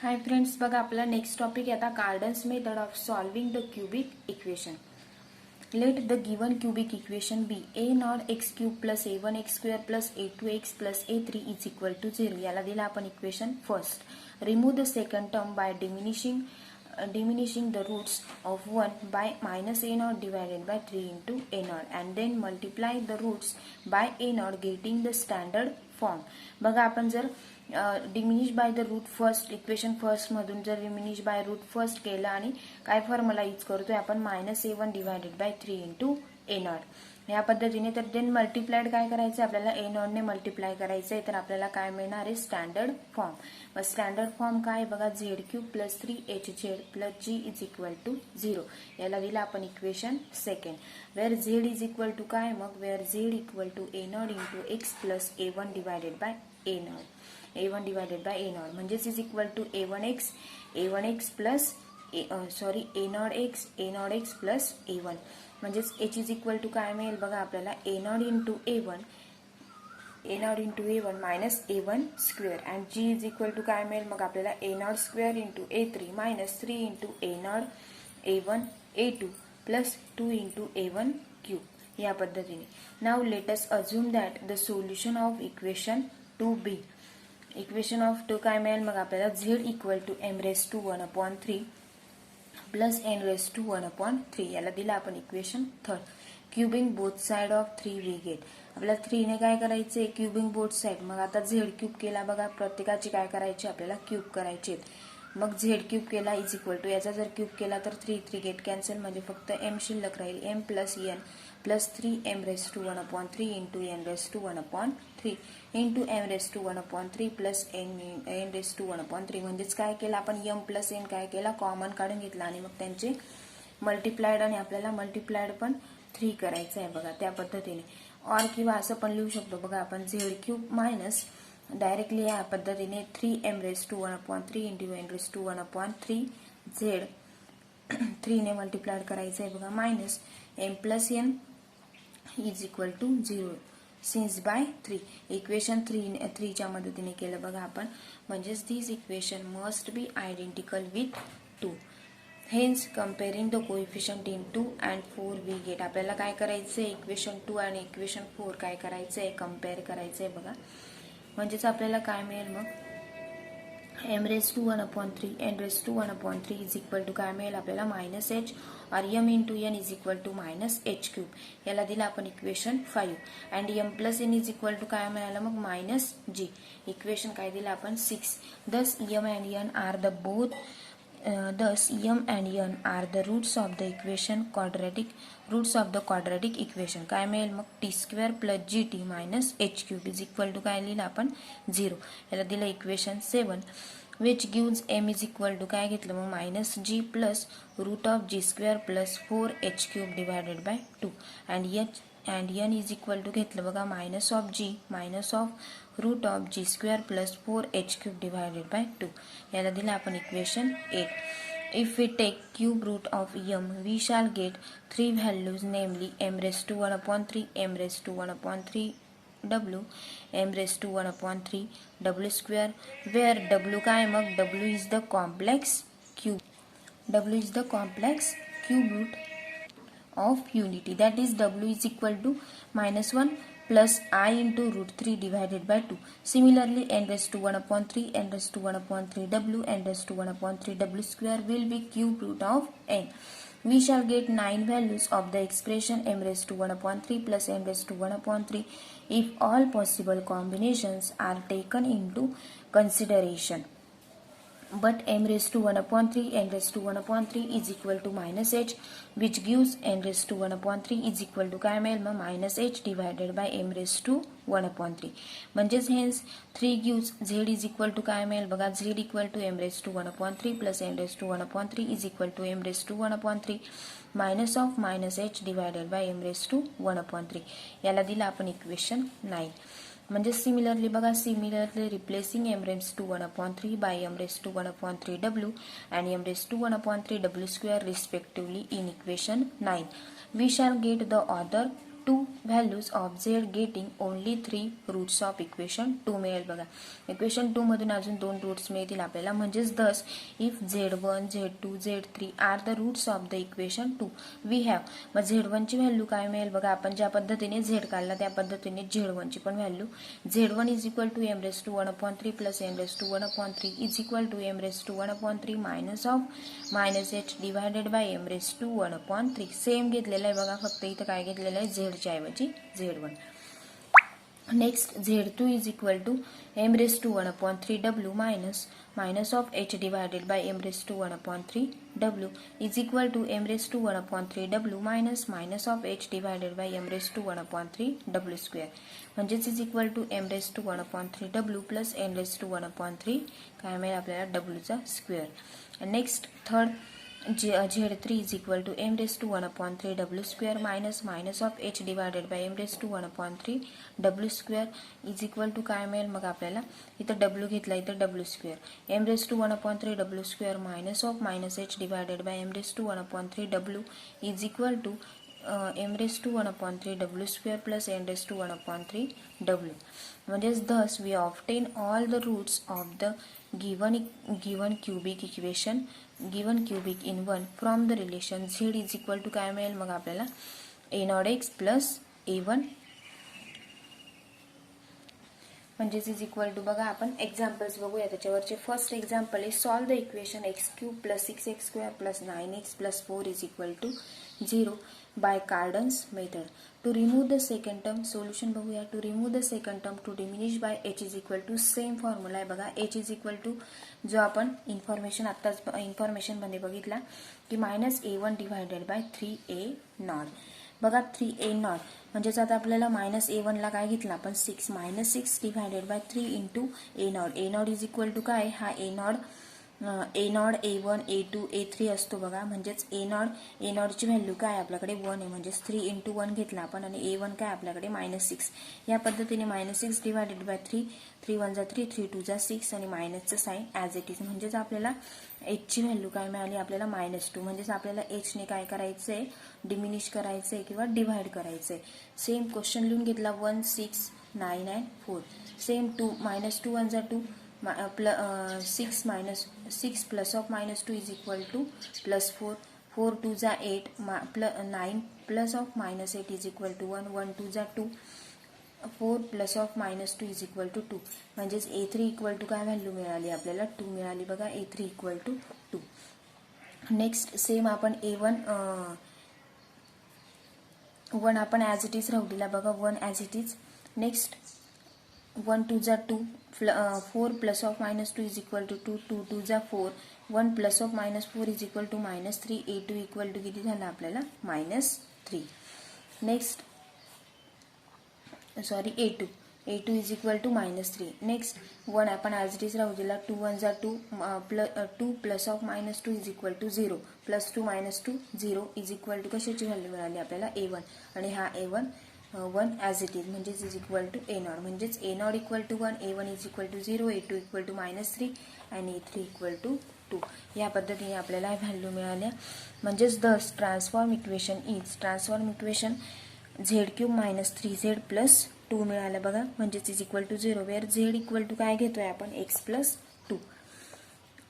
हाय friends, बघा आपला next topic आता Cardan's method of solving the cubic equation. Let the given cubic equation be a naught x cube plus ए1 x square plus ए2 x plus ए3 is equal to 0. याला दिला आपण equation first. Remove the second term by diminishing the roots of 1 by minus a naught divided by 3 into a naught and then multiply the roots by a naught getting the standard form. बघा आपण जर diminish by the root first equation first मधून जर diminish by root first केलं आणि काय formula use करतोय आपण -a1 divided by 3 into A not या पद्धतीने. तर देन मल्टिप्लाइड काय करायचं आपल्याला ए नॉट ने मल्टिप्लाय करायचंय. तर आपल्याला काय मिळणार आहे स्टँडर्ड फॉर्म. मग स्टँडर्ड फॉर्म काय बघा z cube plus 3hz plus g is equal to 0. याला दिला आपण equation second. Where z is equal to काय मग where z equal to a naught into x plus a1 divided by a naught a1 divided by a naught म्हणजेच is equal to a1x plus a naught x plus a1 म्हणजेच h is equal to काय मिळेल बघा आपल्याला a naught into a1 minus a1 square and g is equal to काय मिळेल मग आपल्याला a naught square into a3 minus 3 into a naught a1 a2 plus 2 into a1 cube या पद्धतीने. Now let us assume that the solution of equation 2b. Equation of 2 काय मिळेल मग आपल्याला z equal to m raise to 1/3 plus n raise to 1/3. याला दिला आपण equation third. Cubing both side of 3 we get. आपल्याला 3 ने काय करायचे क्यूबिंग बोथ साइड. मग आता z क्यूब केला बघा प्रत्येकाची काय करायची आपल्याला क्यूब करायचे. मग z क्यूब केला इज इक्वल टू याचा जर क्यूब केला तर 3 गेट कॅन्सल म्हणजे फक्त m शिल्लक राहील m plus n plus 3m raise to 1/3 into n raise to 1/3 into m raise to 1/3 plus n raise to 1/3. म्हणजेच काय केलं आपण m प्लस n काय केला कॉमन काढून घेतला आणि मग त्यांचे मल्टिप्लाइड आणि आपल्याला मल्टिप्लाइड पण 3 करायचं आहे बघा त्या पद्धतीने. और किंवा असं पण लिहू शकतो बघा आपण झेड क्यूब मायनस डायरेक्टली या पद्धतीने 3m raise to 1/3 into n raise to 1/3 Z 3 ने मल्टिप्लाइड करायचं आहे बघा minus m plus n is equal to 0 since by 3. Equation 3 च्या मदतीने केलं बघा आपण. म्हणजेच this equation must be identical with 2. Hence comparing the coefficient in 2 and 4 we get. आपल्याला काय करायचंय इक्वेशन 2 आणि इक्वेशन 4 काय करायचंय कम्पेअर करायचंय बघा. म्हणजेच आपल्याला काय मिळेल मग m raise to 1/3 n raise to 1/3 is equal to काय मिळेल आपल्याला मायनस h और m into n is equal to minus h cube. याला दिला आपण equation 5 and m plus n is equal to काय मिळालं मग मायनस g. इक्वेशन काय दिलं आपण 6. Thus m and n are the both m and n are the roots of the quadratic equation. काय मिळेल मग t square plus gt minus h cube is equal to काय लिहिलं आपण 0. याला दिलं equation 7 which gives m is equal to काय घेतलं मग minus g plus root of g square plus 4h cube divided by 2 and n is equal to घेतलं बघा minus of root of g square plus 4h cube divided by 2. याला दिलं आपण equation 8. If we take cube root of m, we shall get 3 values, namely m raised to 1/3, m raised to 1/3 w, m raised to 1/3 w square, where w काय मग w is the complex cube root of unity. That is w is equal to -1 plus I into root 3 divided by 2. Similarly, n raised to 1/3, n raised to 1/3 w, n raised to 1/3 w square will be cube root of n. We shall get 9 values of the expression m raised to 1/3 plus n raised to 1/3 if all possible combinations are taken into consideration. But m raised to 1/3 n raised to 1/3 is equal to minus h, which gives n raised to 1/3 is equal to काय मिळेल मग minus h divided bye m raised to 1/3. म्हणजेच hence 3 gives z is equal to काय मिळेल बघा z equal to m raised to 1/3 plus n raised to 1/3 is equal to m raised to 1/3 minus of minus h divided by m raised to 1/3. याला दिला आपण equation 9. म्हणजे similarly replacing m raised to 1/3 by m raised to 1/3 w and m raised to 1/3 w square respectively in equation 9. We shall get the other two values of z getting only 3 roots of equation 2 मिळेल बघा. Equation 2 मधून अजून 2 roots मिळतील आपल्याला. म्हणजेच thus if Z1 Z2 Z3 are the roots of the equation 2 we have. मग Z1 ची value काय मिळेल बघा. आपण ज्या पद्धतीने Z काढला त्या पद्धतीने Z1 ची पण value Z1 is equal to m⁻1/3 plus m⁻1/3 is equal to m⁻1/3 minus of minus h divided by m⁻1/3. Same घेतलेलं आहे बघा, फक्त इथं काय घेतलेलं आहे Z च्या ऐवजी Z1. Next Z2 is equal to m⁻1/3 w minus of h divided by m⁻1/3 w is equal to m⁻1/3 w minus of h divided by m⁻1/3 w square. म्हणजेच is equal to m⁻1/3 w plus m⁻1/3 काय मिळेल आपल्याला w चा square. Next third Z3 is equal to m⁻1/3 w square minus of h divided by m⁻1/3 w square is equal to काय मिळेल मग आपल्याला. इथं w घेतला, इथं w square. m⁻1/3 w square minus of minus h divided by m⁻1/3 w is equal to m⁻1/3 w square plus m⁻1/3 w. म्हणजेच thus we obtain all the roots of the given cubic equation given cubic in 1 from the relation z is equal to काय मिळेल मग आपल्याला a0x plus a1. म्हणजेच is equal to बघा आपण examples बघूया त्याच्यावरचे. फर्स्ट एक्झाम्पल आहे solve the equation x³ plus 6x² plus 9x plus 4 is equal to 0 by Cardan's method. To remove the second term solution बघूया. To remove the second term to diminish by h is equal to same formula आहे बघा. h is equal to जो आपण information आत्ताच information मध्ये बघितला की -a1 divided by 3a0 बघा. 3a0 म्हणजेच आता आपल्याला -a1 ला काय घेतला आपण 6 -6 divided by 3 into a0. a0 is equal to काय हा a0 a1 a2 a3 असतो बघा. म्हणजेच a0 ची व्हॅल्यू काय आपल्याकडे 1 आहे. म्हणजेच 3 इंटू 1 घेतला आपण आणि a1 काय आपल्याकडे -6. या पद्धतीने -6 डिवायडेड बाय 3 3 1 जा 3 3 2 जा 6 आणि मायनसचं साइन ॲज इट इज. म्हणजेच आपल्याला h ची व्हॅल्यू काय मिळाली आपल्याला -2. म्हणजेच आपल्याला h ने काय करायचंय डिमिनिश करायचंय किंवा डिवाइड करायचंय. सेम क्वेश्चन लिहून घेतला 1 6 9 and 4. सेम 2 -2 1 जा 2 6 plus of -2 is equal to plus 4 4 2 जा 8 9 plus of -8 is equal to 1 1 2 जा 2 4 plus of -2 is equal to 2. म्हणजेच a3 इक्वल टू काय व्हॅल्यू मिळाली आपल्याला 2 मिळाली बघा. a3 equal to 2. Next same आपण a1 1 आपण ॲज इट इज राहू दिला बघा. 1 ॲज इट इज. नेक्स्ट 1 2 जा 2 4 plus of -2 is equal to 2 2 2 जा 4 1 plus of -4 is equal to -3 a2 equal to किती झालं आपल्याला -3. Next sorry a2 is equal to -3. Next 1 आपण ॲज इट इज राहू दिला. 2 1 जा 2 2 plus of -2 is equal to 0 plus 2 -2 0 is equal to कशाची value मिळाली आपल्याला a1 आणि हा a1 1 ॲज इट इज. म्हणजेच इज इक्वल टू a0. म्हणजेच a0 equal to 1 a1 is equal to 0 a2 equal to -3 आणि a3 इक्वल टू 2. या पद्धतीने आपल्याला व्हॅल्यू मिळाल्या. म्हणजेच thus transform equation z³ -3z plus 2 मिळालं बघा. म्हणजेच is equal to 0 where z equal to काय घेतोय आपण x प्लस 2.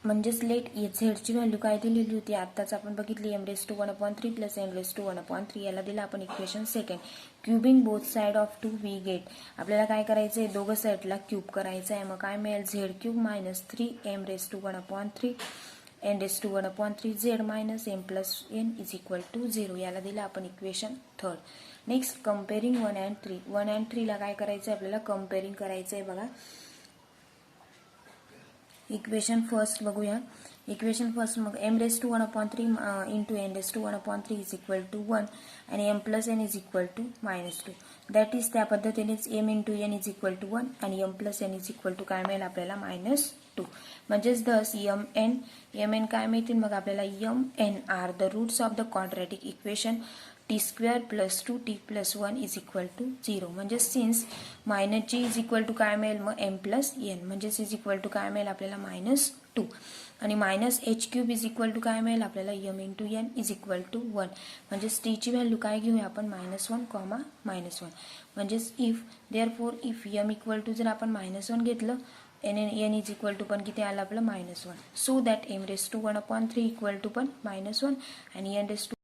म्हणजेच लेट z ची व्हॅल्यू काय दिलेली होती आत्ताच आपण बघितली m⁻1/3 प्लस m⁻1/3 याला दिला आपण equation second. Cubing both side of 2 we get. आपल्याला काय करायचंय दोघं साइडला क्यूब करायचं आहे. मग काय मिळेल z³ -3m⁻1/3 n⁻1/3 z minus m plus n is equal to 0 याला दिला आपण equation third. Next comparing 1 and 3. 1 and 3 ला काय करायचं आपल्याला कम्पेअरिंग करायचंय बघा. इक्वेशन फर्स्ट बघूया. इक्वेशन फर्स्ट मग m⁻1/3 into n⁻1/3 is equal to 1 आणि m plus n is equal to -2. That is त्या पद्धतीनेच m into n is equal to 1 आणि m plus n is equal to काय मिळेल आपल्याला -2. म्हणजेच thus mn काय मिळतील मग आपल्याला mn are the roots of the quadratic equation t² plus 2t plus 1 is equal to 0. म्हणजे since -g is equal to काय मिळेल मग m प्लस n. म्हणजेच इज इक्वल टू काय मिळेल आपल्याला 2 आणि minus h cube is equal to काय मिळेल आपल्याला m into n is equal to 1 म्हणजेच टीची व्हॅल्यू काय घेऊया आपण -1 कॉमा -1 म्हणजेच if therefore if m equal to जर आपण -1 घेतलं एन इज इक्वल टू पण किती आलं आपलं -1 so that m raise to 1/3 equal to पण -1 आणि एन रेस टू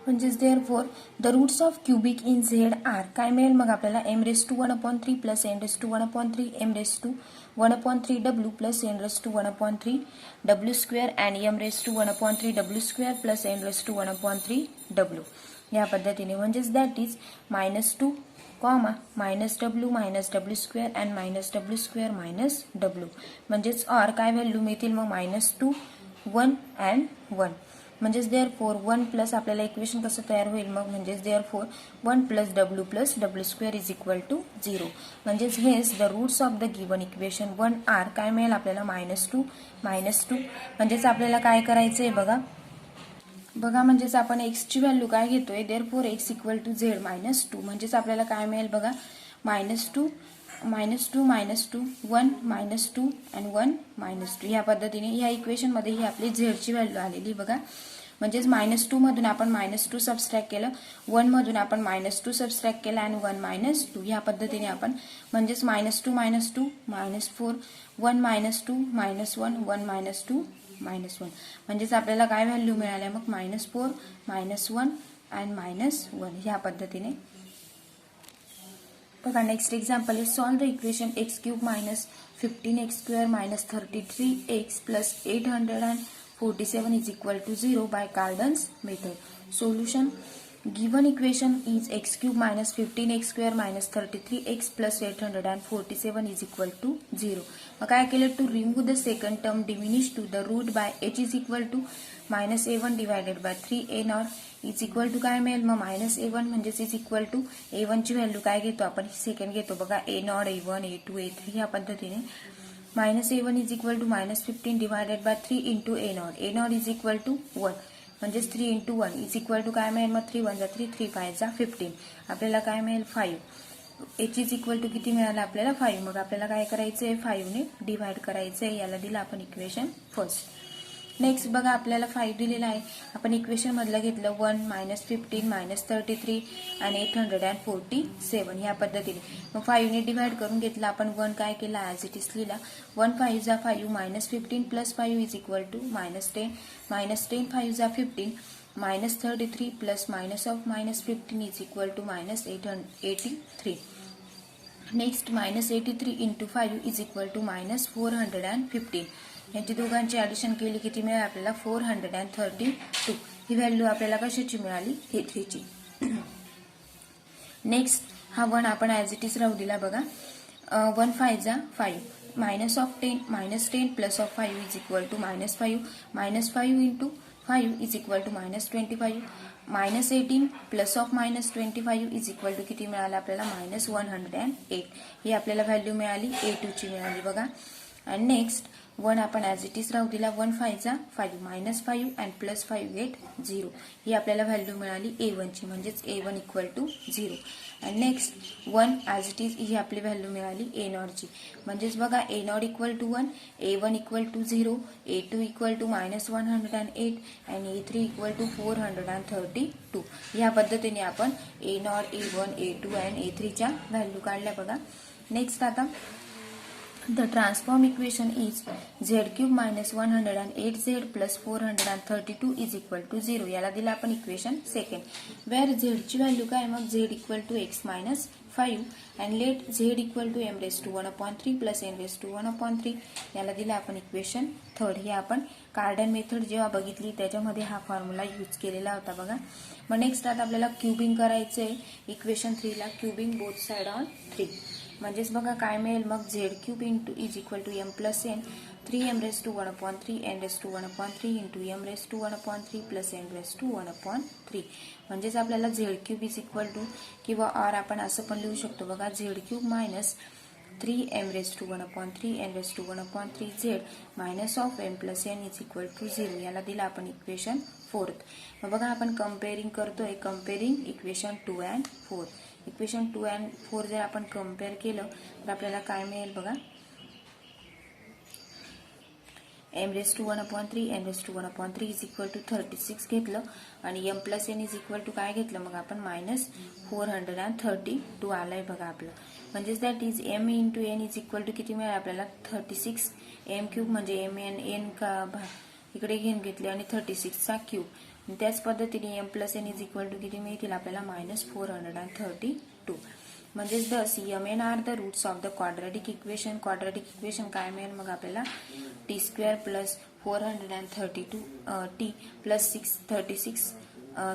म्हणजेच therefore the roots of cubic in z are काय मिळेल मग आपल्याला m raise to 1/3 plus n raise to 1/3 m raise to 1/3 डब्ल्यू प्लस एन रेस टू 1/3 डब्ल्यू square and m raise to 1/3 डब्ल्यू square plus n raise to 1/3 डब्ल्यू या पद्धतीने म्हणजेच that is -2 comma -W square and -W square -W म्हणजेच or काय value मिळतील मग -2 1 अँड 1 म्हणजेच देअरफॉर 1 प्लस आपल्याला इक्वेशन कसं तयार होईल मग म्हणजेच देअरफॉर 1 प्लस डब्ल्यू स्क्वेअर इज इक्वल टू 0 म्हणजेच हेच the roots of the given equation 1 are काय मिळेल आपल्याला -2 म्हणजेच आपल्याला काय करायचंय बघा म्हणजेच आपण एक्सची व्हॅल्यू काय घेतोय therefore x equal to z -2 म्हणजेच आपल्याला काय मिळेल बघा -2 -2 1 -2 आणि 1 -2 या पद्धतीने या इक्वेशनमध्ये ही आपली झेडची व्हॅल्यू आलेली बघा म्हणजेच -2 मधून आपण -2 सबस्ट्रॅक्ट केलं 1 मधून आपण -2 सबस्ट्रॅक्ट केलं आणि 1 -2 या पद्धतीने आपण म्हणजेच -2 -2 -4 1 -2 -1 1 -2 -1 म्हणजेच आपल्याला काय व्हॅल्यू मिळाल्या मग -4 -1 अँड -1 ह्या पद्धतीने बघा next example is solve the equation x cube -15x² -33x plus 847 is equal to 0 by Cardan's method solution given equation is x cube -15x² -33x plus 847 is equal to 0 मग काय केलं to remove the second term diminish to the root by h is equal to -a1 divided by 3a0 is equal to काय मिळेल मग -a1 म्हणजेच is equal to a1 ची value काय घेतो आपण सेकंड घेतो बघा a0 a1 a2 a3 या पद्धतीने -a1 is equal to -15 divided by 3 into a0 is equal to 1 म्हणजेच 3 इंटू 1 इज इक्वल टू काय मिळेल मग 3 1 जा 3 3 5 जा 15 आपल्याला काय मिळेल 5 h इज इक्वल टू किती मिळालं आपल्याला 5 मग आपल्याला काय करायचंय 5 ने डिवाइड करायचंय याला दिलं आपण इक्वेशन फर्स्ट नेक्स्ट बघा आपल्याला 5 दिलेला आहे आपण इक्वेशन मधलं घेतलं 1 -15 -33 आणि 847 ह्या पद्धतीने मग 5 ने डिवाइड करून घेतलं आपण 1 काय केला ॲज इट इज लिहिला 1 5 जा 5 -15 प्लस 5 इज इक्वल टू -10 -10 5 जा 15 -33 plus minus of -15 is equal to -83 next -83 into 5 is equal to -415 यांची दोघांची ॲडिशन केली किती मिळेल आपल्याला 432 ही व्हॅल्यू आपल्याला कशाची मिळाली A3 ची नेक्स्ट हा 1 आपण ॲज इट इज राहू दिला बघा 1 5 जा 5 minus of 10 -10 plus of 5 is equal to -5 into 5 is equal to -25 -18 plus of -25 is equal to किती मिळालं आपल्याला -108 ही आपल्याला व्हॅल्यू मिळाली A2 ची मिळाली बघा आणि नेक्स्ट 1 आपण ॲज इट इज राहू दिला 1 5 जा 5 -5 अँड प्लस 5 8 0 ही आपल्याला व्हॅल्यू मिळाली A1 ची म्हणजेच A1 equal to 0 and next 1 as it is ही आपली व्हॅल्यू मिळाली A0 ची म्हणजेच बघा A0 equal to 1 A1 equal to 0 A2 equal to -108 and A3 equal to 432 ह्या पद्धतीने आपण A0 A1 A2 and A3 च्या व्हॅल्यू काढल्या बघा नेक्स्ट आता The transform equation is z³ -108z plus 432 is equal to 0 याला दिला आपण इक्वेशन सेकंड वेअर z ची व्हॅल्यू काय मग z equal to x minus 5 and let z equal to m raised to 1/3 plus n raised to 1/3 याला दिला आपण equation third हे आपण कार्डन मेथड जेव्हा बघितली त्याच्यामध्ये हा फॉर्म्युला यूज केलेला होता बघा मग नेक्स्ट आता आपल्याला क्यूबिंग करायचंय इक्वेशन 3 ला क्यूबिंग बोथ साइड ऑन 3 म्हणजेच बघा काय मिळेल मग z³ into is equal to m plus n 3m raised to 1/3 n raised to 1/3 into m raised to 1/3 plus n raised to 1/3 म्हणजेच आपल्याला z³ इज इक्वल टू किंवा r आपण असं पण लिहू शकतो बघा z³ minus 3m raised to 1/3 n raised to 1/3 z minus of m plus n is equal to 0 याला दिला आपण इक्वेशन फोर्थ मग बघा आपण कंपेअरिंग करतोय कंपेअरिंग इक्वेशन 2 अँड 4 इक्वेशन 2 अँड 4 जर आपण कंपेअर केलं तर आपल्याला काय मिळेल बघा m⁻⁴ m⁻⁴ is equal to 36 घेतलं आणि m plus n is equal to काय घेतलं मग आपण -432 आलाय बघा आपलं. म्हणजेच that is m into n is equal to किती मिळालं आपल्याला 36 m³ म्हणजे m n का इकडे घेतले आणि 36 चा क्यूब. त्याच पद्धतीने m plus n is equal to किती मिळतील आपल्याला -432. म्हणजेच thus mn are the roots of the quadratic equation. Quadratic equation काय मिळेल मग आपल्याला t² plus 432 t plus 36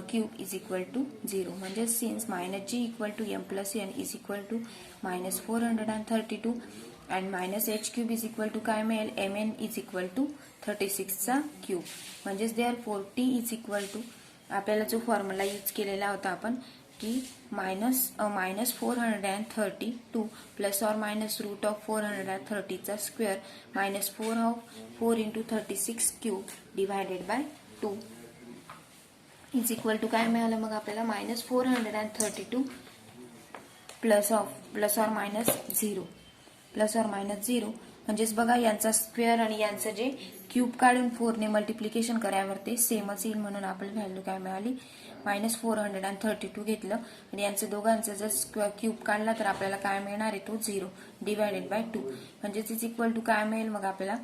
cube is equal to 0. म्हणजे since -g equal to m plus n is equal to -432 and -h³ is equal to काय मिळेल mn is equal to 36 चा cube. म्हणजेच therefore t is equal to आपल्याला जो formula use केलेला होता आपण की -432 plus or minus root of 430 चा square -4 into 36 cube divided by 2 is equal to काय मिळालं मग आपल्याला -432 प्लस ऑर मायनस 0 म्हणजेच बघा यांचा स्क्वेअर आणि यांचं जे क्यूब काढून 4 ने मल्टिप्लिकेशन करायवर ते सेमच येईल म्हणून आपल्याला व्हॅल्यू काय मिळाली -432 घेतलं आणि यांचं दोघांचं जर क्यूब काढला तर आपल्याला काय मिळणार आहे तो 0 डिवायडेड बाय 2. म्हणजेच इज इक्वल टू काय मिळेल मग आपल्याला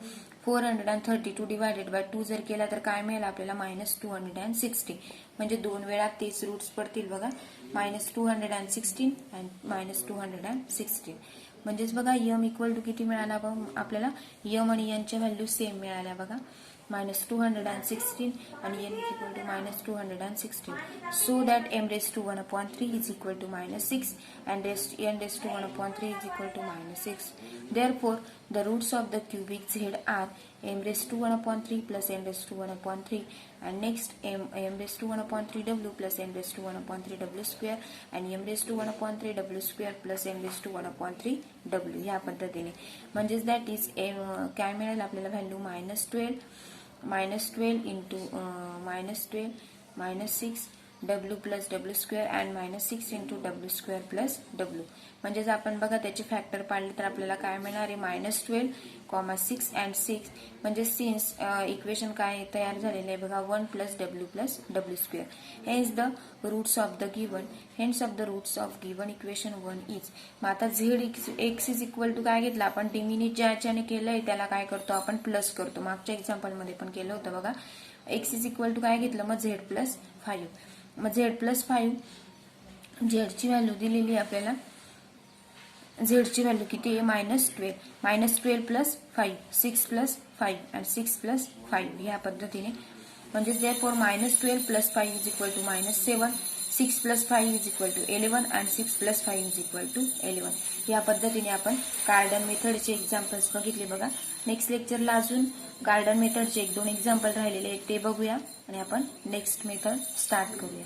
432 डिवायडेड बाय 2 जर केला तर काय मिळेल आपल्याला -260. म्हणजे 2 वेळा तेच रूट्स पडतील बघा -216 आणि -216. म्हणजेच बघा m इक्वल टू किती मिळाला आपल्याला m आणि n च्या व्हॅल्यू सेम मिळाल्या बघा -216 आणि n is equal to -216. So that m⁻⁴ is equal to -6 and n⁻⁴ is equal to -6. Therefore, the roots of the cubic z are m⁻⁴ plus n⁻⁴ and next m⁻⁴w plus n⁻⁴w square and m⁻⁴w² plus n⁻⁴w या पद्धतीने. म्हणजेच that is काय मिळेल आपल्याला value -12 into -6 w plus w² and -6 into w² plus w. म्हणजेच आपण बघा त्याचे फॅक्टर पाडले तर आपल्याला काय मिळणार आहे -12, 6 अँड 6. म्हणजे सिन्स इक्वेशन काय तयार झालेले आहे बघा 1 plus w². Hence the roots of the given equation 1 is. मग आता x इज इक्वल टू काय घेतलं आपण डिमिनिट ज्याच्याने केलंय त्याला काय करतो आपण प्लस करतो. मागच्या एक्झाम्पल मध्ये पण केलं होतं बघा. x इज इक्वल टू काय घेतलं मग z+5. मग z+5 झेडची व्हॅल्यू दिलेली आपल्याला. झेडची व्हॅल्यू किती आहे -12 प्लस 5 6 प्लस 5 अँड 6 प्लस 5 या पद्धतीने. म्हणजे therefore -12 plus 5 is equal to -7 6 plus 5 is equal to 11 and 6 plus 5 is equal to 11. या पद्धतीने आपण कार्डन मेथडचे एक्झाम्पल्स बघितले बघा. नेक्स्ट लेक्चरला अजून कार्डन मेथडचे 1-2 एक्झाम्पल राहिलेले आहेत ते बघूया आणि आपण नेक्स्ट मेथड स्टार्ट करूया.